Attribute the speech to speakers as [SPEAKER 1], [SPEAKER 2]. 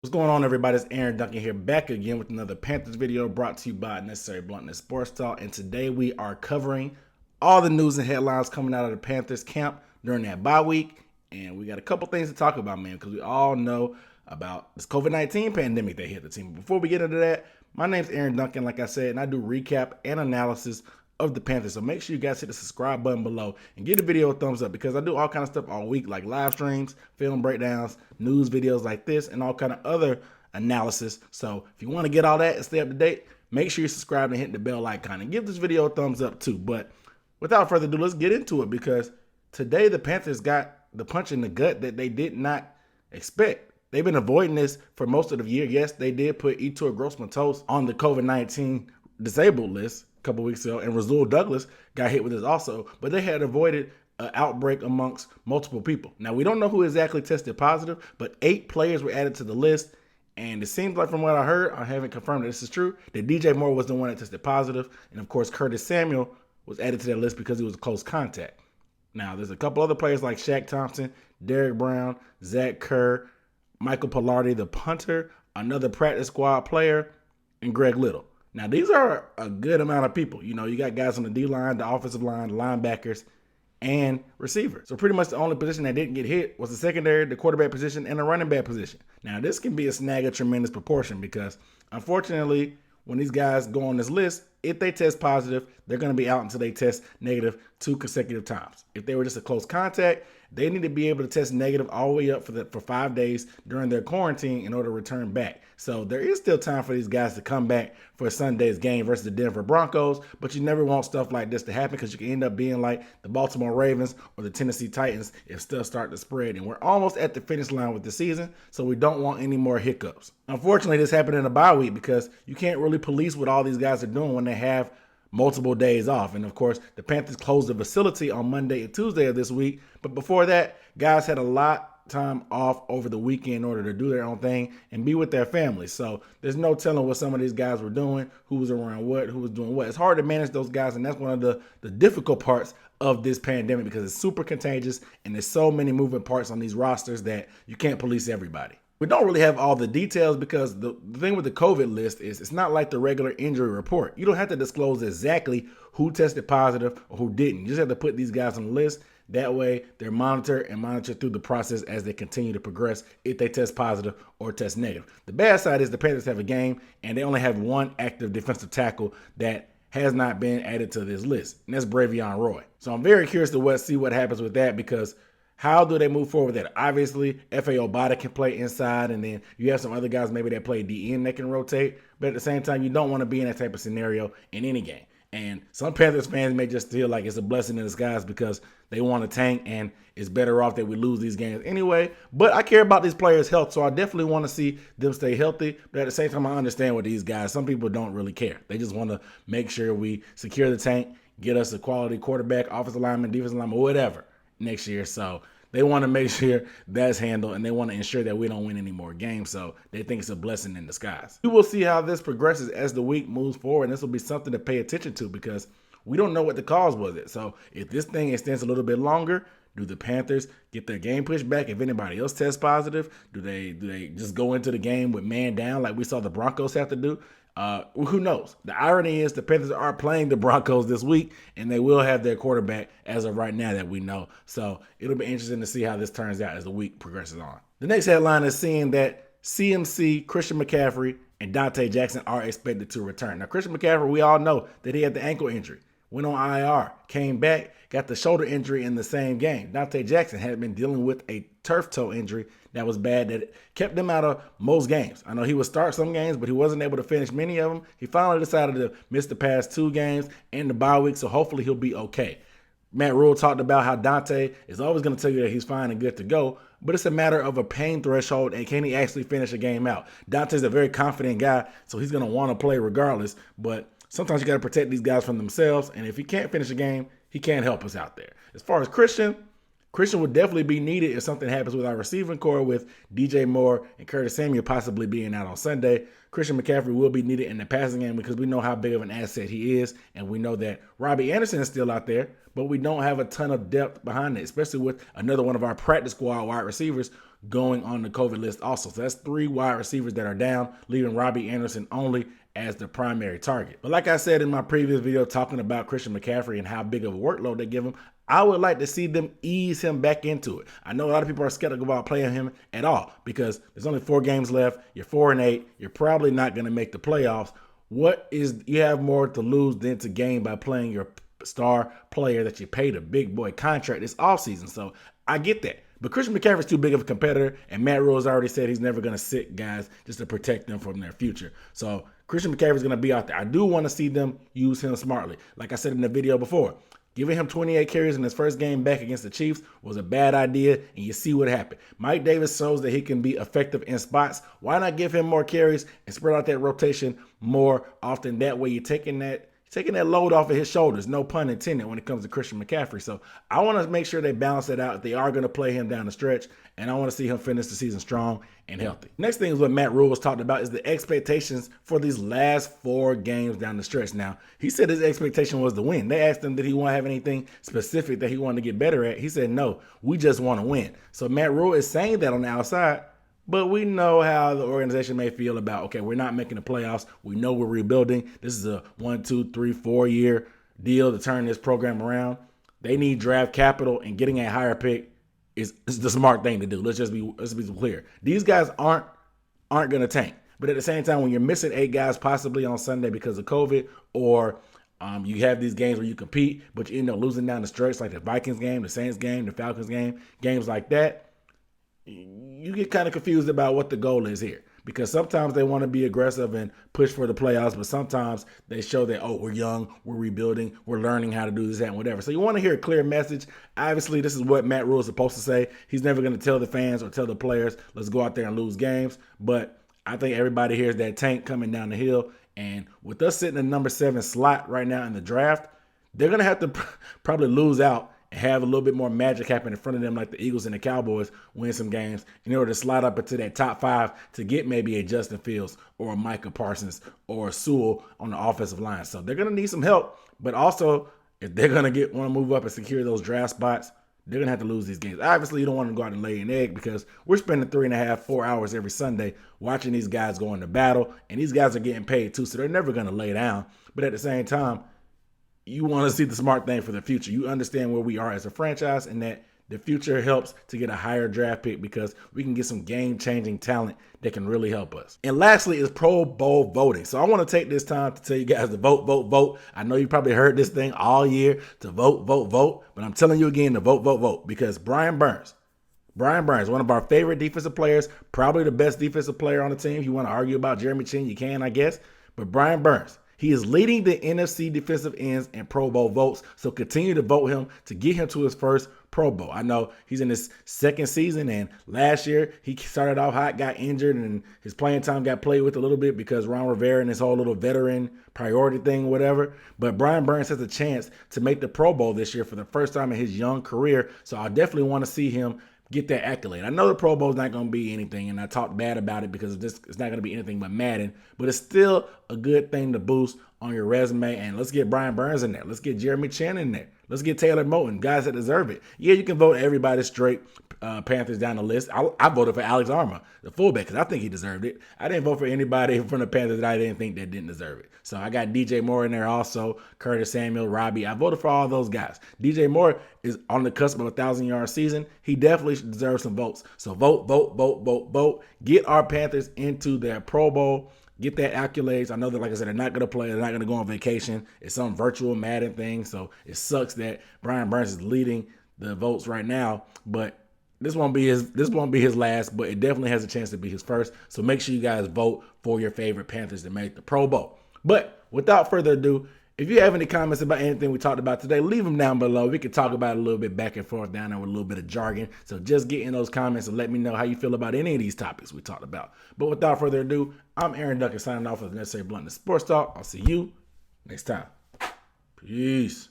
[SPEAKER 1] What's going on, everybody? It's Aaron Duncan here, back again with another Panthers video brought to you by Necessary Bluntness Sports Talk. And today we are covering all the news and headlines coming out of the Panthers camp during that bye week. And we got a couple things to talk about, man, because we all know about this COVID-19 pandemic that hit the team. Before we get into that, my name's Aaron Duncan, like I said, and I do recap and analysis of the Panthers. So make sure you guys hit the subscribe button below and give the video a thumbs up, because I do all kind of stuff all week, like live streams, film breakdowns, news videos like this, and all kind of other analysis. So if you want to get all that and stay up to date, make sure you subscribe and hit the bell icon and give this video a thumbs up too. But without further ado, let's get into it, because today the Panthers got the punch in the gut that they did not expect. They've been avoiding this for most of the year. Yes, they did put Etor Grossman-Tost on the COVID-19 disabled list a couple weeks ago, and Rasul Douglas got hit with this also, but they had avoided an outbreak amongst multiple people. Now, we don't know who exactly tested positive, but 8 players were added to the list, and it seems like, from what I heard, I haven't confirmed that this is true, that DJ Moore was the one that tested positive, and of course, Curtis Samuel was added to that list because he was a close contact. Now, there's a couple other players like Shaq Thompson, Derrick Brown, Zach Kerr, Michael Pilardi, the punter, another practice squad player, and Greg Little. Now, these are a good amount of people. You know, you got guys on the D-line, the offensive line, linebackers, and receivers. So pretty much the only position that didn't get hit was the secondary, the quarterback position, and the running back position. Now, this can be a snag of tremendous proportion, because unfortunately, when these guys go on this list, if they test positive, they're going to be out until they test negative 2 consecutive times. If they were just a close contact, they need to be able to test negative all the way up for 5 days during their quarantine in order to return back. So there is still time for these guys to come back for Sunday's game versus the Denver Broncos, but you never want stuff like this to happen, because you can end up being like the Baltimore Ravens or the Tennessee Titans if stuff starts to spread. And we're almost at the finish line with the season, so we don't want any more hiccups. Unfortunately, this happened in a bye week, because you can't really police what all these guys are doing when they have multiple days off. And of course, the Panthers closed the facility on Monday and Tuesday of this week. But before that, guys had a lot time off over the weekend in order to do their own thing and be with their families. So there's no telling what some of these guys were doing, who was around what, who was doing what. It's hard to manage those guys, and that's one of the difficult parts of this pandemic, because it's super contagious and there's so many moving parts on these rosters that you can't police everybody. We don't really have all the details, because the thing with the COVID list is it's not like the regular injury report. You don't have to disclose exactly who tested positive or who didn't. You just have to put these guys on the list. That way, they're monitored through the process as they continue to progress if they test positive or test negative. The bad side is the Panthers have a game, and they only have one active defensive tackle that has not been added to this list, and that's Bravion Roy. So I'm very curious to see what happens with that, because how do they move forward with that? Obviously, F.A. Obata can play inside, and then you have some other guys maybe that play DN that can rotate. But at the same time, you don't want to be in that type of scenario in any game. And some Panthers fans may just feel like it's a blessing in disguise, because they want to tank, and it's better off that we lose these games anyway. But I care about these players' health, so I definitely want to see them stay healthy. But at the same time, I understand with these guys, some people don't really care. They just want to make sure we secure the tank, get us a quality quarterback, offensive lineman, defensive lineman, whatever, next year. So they want to make sure that's handled, and they want to ensure that we don't win any more games. So they think it's a blessing in disguise. We will see how this progresses as the week moves forward, and this will be something to pay attention to, because we don't know what the cause was. So if this thing extends a little bit longer, do the Panthers get their game pushed back? If anybody else tests positive, do they just go into the game with man down like we saw the Broncos have to do? Who knows? The irony is the Panthers are playing the Broncos this week, and they will have their quarterback as of right now that we know. So it'll be interesting to see how this turns out as the week progresses on. The next headline is seeing that CMC, Christian McCaffrey, and Donte Jackson are expected to return. Now, Christian McCaffrey, we all know that he had the ankle injury, went on IR, came back, got the shoulder injury in the same game. Donte Jackson had been dealing with a turf toe injury that was bad, that kept him out of most games. I know he would start some games, but he wasn't able to finish many of them. He finally decided to miss the past 2 games and the bye week, so hopefully he'll be okay. Matt Rhule talked about how Donte is always going to tell you that he's fine and good to go, but it's a matter of a pain threshold, and can he actually finish a game out? Donte's a very confident guy, so he's going to want to play regardless, but sometimes you got to protect these guys from themselves, and if he can't finish a game, he can't help us out there. As far as Christian would definitely be needed if something happens with our receiving core, with DJ Moore and Curtis Samuel possibly being out on Sunday. Christian McCaffrey will be needed in the passing game, because we know how big of an asset he is, and we know that Robbie Anderson is still out there, but we don't have a ton of depth behind it, especially with another one of our practice squad wide receivers going on the COVID list also. So that's 3 wide receivers that are down, leaving Robbie Anderson only as the primary target. But like I said in my previous video talking about Christian McCaffrey and how big of a workload they give him, I would like to see them ease him back into it. I know a lot of people are skeptical about playing him at all because there's only 4 games left. You're 4-8. You're probably not going to make the playoffs. You have more to lose than to gain by playing your star player that you paid a big boy contract this offseason. So I get that. But Christian McCaffrey's too big of a competitor, and Matt Rhule has already said he's never going to sit guys just to protect them from their future. So Christian McCaffrey's going to be out there. I do want to see them use him smartly. Like I said in the video before, giving him 28 carries in his first game back against the Chiefs was a bad idea, and you see what happened. Mike Davis shows that he can be effective in spots. Why not give him more carries and spread out that rotation more often? That way you're taking that load off of his shoulders, no pun intended, when it comes to Christian McCaffrey. So I want to make sure they balance it out. They are going to play him down the stretch, and I want to see him finish the season strong and healthy. Next thing is what Matt Rhule was talking about is the expectations for these last 4 games down the stretch. Now, he said his expectation was to win. They asked him, did he want to have anything specific that he wanted to get better at? He said, no, we just want to win. So Matt Rhule is saying that on the outside, but we know how the organization may feel about, okay, we're not making the playoffs. We know we're rebuilding. This is a 1, 2, 3, 4 year deal to turn this program around. They need draft capital, and getting a higher pick is the smart thing to do. Let's be clear. These guys aren't going to tank. But at the same time, when you're missing 8 guys possibly on Sunday because of COVID, or you have these games where you compete, but you end up losing down the stretch, like the Vikings game, the Saints game, the Falcons game, games like that, you get kind of confused about what the goal is here, because sometimes they want to be aggressive and push for the playoffs, but sometimes they show that, oh, we're young, we're rebuilding, we're learning how to do this, that, and whatever. So you want to hear a clear message. Obviously, this is what Matt Rhule is supposed to say. He's never going to tell the fans or tell the players, let's go out there and lose games. But I think everybody hears that tank coming down the hill. And with us sitting in the number 7 slot right now in the draft, they're going to have to probably lose out and have a little bit more magic happen in front of them, like the Eagles and the Cowboys win some games in order to slide up into that top 5 to get maybe a Justin Fields or a Micah Parsons or a Sewell on the offensive line. So they're going to need some help, but also if they're going to want to move up and secure those draft spots, they're going to have to lose these games. Obviously, you don't want to go out and lay an egg because we're spending 3.5, 4 hours every Sunday watching these guys go into battle, and these guys are getting paid too, so they're never going to lay down. But at the same time, you want to see the smart thing for the future. You understand where we are as a franchise and that the future helps to get a higher draft pick because we can get some game-changing talent that can really help us. And lastly is Pro Bowl voting. So I want to take this time to tell you guys to vote, vote, vote. I know you probably heard this thing all year to vote, vote, vote, but I'm telling you again to vote, vote, vote, because Brian Burns, one of our favorite defensive players, probably the best defensive player on the team. If you want to argue about Jeremy Chin, you can, I guess. But Brian Burns, he is leading the NFC defensive ends in Pro Bowl votes, so continue to vote him to get him to his first Pro Bowl. I know he's in his 2nd season, and last year he started off hot, got injured, and his playing time got played with a little bit because Ron Rivera and his whole little veteran priority thing, whatever. But Brian Burns has a chance to make the Pro Bowl this year for the first time in his young career, so I definitely want to see him get that accolade. I know the Pro Bowl is not going to be anything, and I talked bad about it because it's not going to be anything but Madden, but it's still a good thing to boost on your resume. And let's get Brian Burns in there. Let's get Jeremy Chin in there. Let's get Taylor Moton, guys that deserve it. Yeah, you can vote everybody straight Panthers down the list. I voted for Alex Armour, the fullback, because I think he deserved it. I didn't vote for anybody from the Panthers that I didn't think that didn't deserve it. So I got DJ Moore in there also, Curtis Samuel, Robbie. I voted for all those guys. DJ Moore is on the cusp of a 1,000-yard season. He definitely deserves some votes. So vote, vote, vote, vote, vote. Get our Panthers into their Pro Bowl. Get that accolades. I know that, like I said, they're not going to play. They're not going to go on vacation. It's some virtual Madden thing. So it sucks that Brian Burns is leading the votes right now. But this won't be his last, but it definitely has a chance to be his first. So make sure you guys vote for your favorite Panthers to make the Pro Bowl. But without further ado, if you have any comments about anything we talked about today, leave them down below. We can talk about it a little bit back and forth down there with a little bit of jargon. So just get in those comments and let me know how you feel about any of these topics we talked about. But without further ado, I'm Aaron Duncan signing off with the Necessary Bluntness Sports Talk. I'll see you next time. Peace.